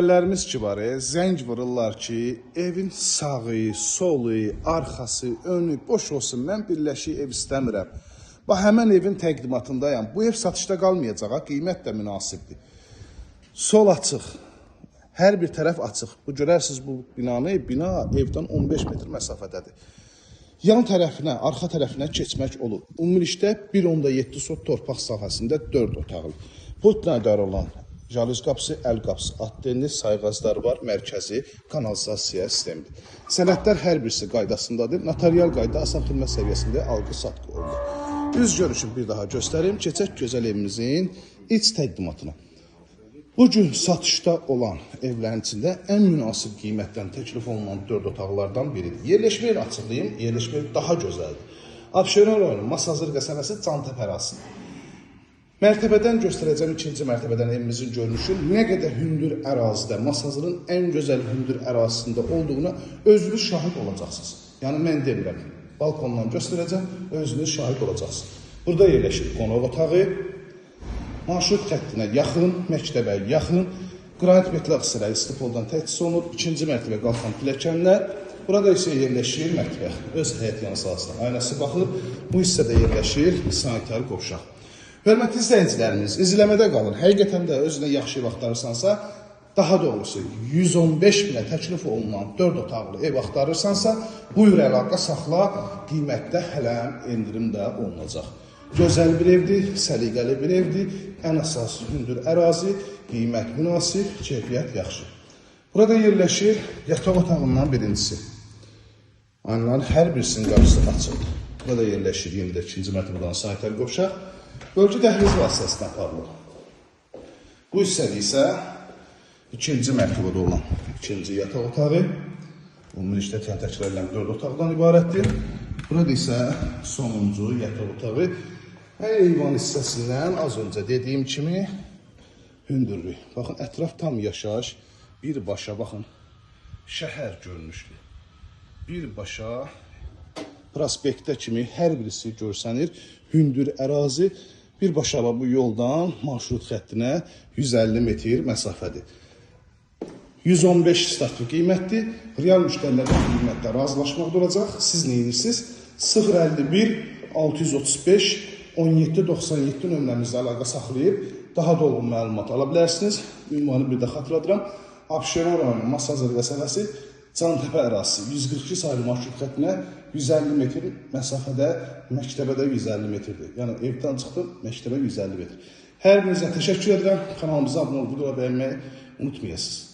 Lərimiz ki var, zəng vururlar ki, evin sağı, solu, arxası, önü boş olsun, mən birləşik ev istəmirəm. Bax, həmən evin təqdimatındayam. Bu ev satışda qalmayacaq, qiymət də münasibdir. Sol açıq, hər bir tərəf açıq. Bu görərsiniz bu binanı, bina evdən 15 metr məsafədədir. Yan tərəfinə, arxa tərəfinə keçmək olur. Ümumilikdə 1.7 sot torpaq sahəsində 4 otaqlı. Pultla idarə olan jalüz qapısı, əl qapısı, atdenli sayğacları var, mərkəzi kanalizasiya sistemidir. Sənədlər hər birisi qaydasındadır. Notarial qayda asan xidmət səviyyəsində alqı-satqı olunur. Üz görüşün bir daha göstərim. Keçək gözəl evimizin iç təqdimatına. Bugün satışda olan evlərin içində ən münasib qiymətdən təklif olunan 4 otaqlardan biridir. Yerləşmə yeri açıqlayayım, yerləşmə yeri daha gözəldir. Abşeron rayonu, Masazır qəsəbəsi, Cantəpə ərazisidir. Mərtəbədən göstərəcəm ikinci mərtəbədən evimizin görünüşü nə qədər hündür ərazidə, Masazırın ən gözəl hündür ərazisində olduğuna özünüz şahid olacaqsınız. Yəni mən demirəm, balkondan göstərəcəm, özünüz şahid olacaqsınız. Burada yerləşir qonaq otağı, marşrut xəttinə yaxın, məktəbə yaxın, qranit metlaq sırayı istipoldan təchiz olunub, ikinci mərtəbə qalxan pilləkənlər, burada isə yerləşir mətbəx, öz həyət yanı sahasına aynası baxır, bu hissədə yerləşir sanitar qovşaq. Hörmətli izləyicilərimiz, izləmədə qalın. Həqiqətən də özünə yaxşı ev axtarırsansa, daha doğrusu 115 minə təklif olunan 4 otaqlı ev axtarırsansa, buyur əlaqə saxla, qiymətdə hələm endirim də olunacaq. Gözəl bir evdir, səliqəli bir evdir, ən əsas hündür ərazi, qiymət münasib, keyfiyyət yaxşı. Burada yerləşir yataq otağından birincisi. Aynaların hər birisinin qapısı açıldı. Burada yerləşir yeni də ikinci mərtəbədən sanitar qovşaq. Bölgü dəhliz vasitəsilə aparılır. Bu hissədə isə ikinci mərtəbədə olan ikinci yataq otağı, ümumilikdə təkrar edilən 4 otaqdan ibarətdir. Burada isə sonuncu yataq otağı. Eyvan hissəsindən az öncə dediyim kimi hündürlük. Baxın, ətraf tam yaşayış, birbaşa baxın, şəhər görünüşlü. Birbaşa prospektdə kimi hər birisi görsənir, hündür ərazi, birbaşa bu yoldan marşrut xəttinə 150 metr məsafədir. 115 statlı qiymətdir, real müştərilərdən qiymətdə razılaşmaq olacaq. Siz nə edirsiniz? 051 635 1797 nömrəmizdə əlaqə saxlayıb daha dolğun məlumat ala bilərsiniz. Ünvanı bir də xatırladıram. Abşeron rayonu, Masazır qəsəbəsi, Cantəpə ərazisi 142 sayılı marşrut xəttinə 150 metr məsafədə, məktəbədə 150 metrdir. Yəni evdən çıxdım, məktəbə 150 metr. Hər birinizə təşəkkür edirəm. Kanalımıza abunə olub, video bəyənməyi unutmayasınız.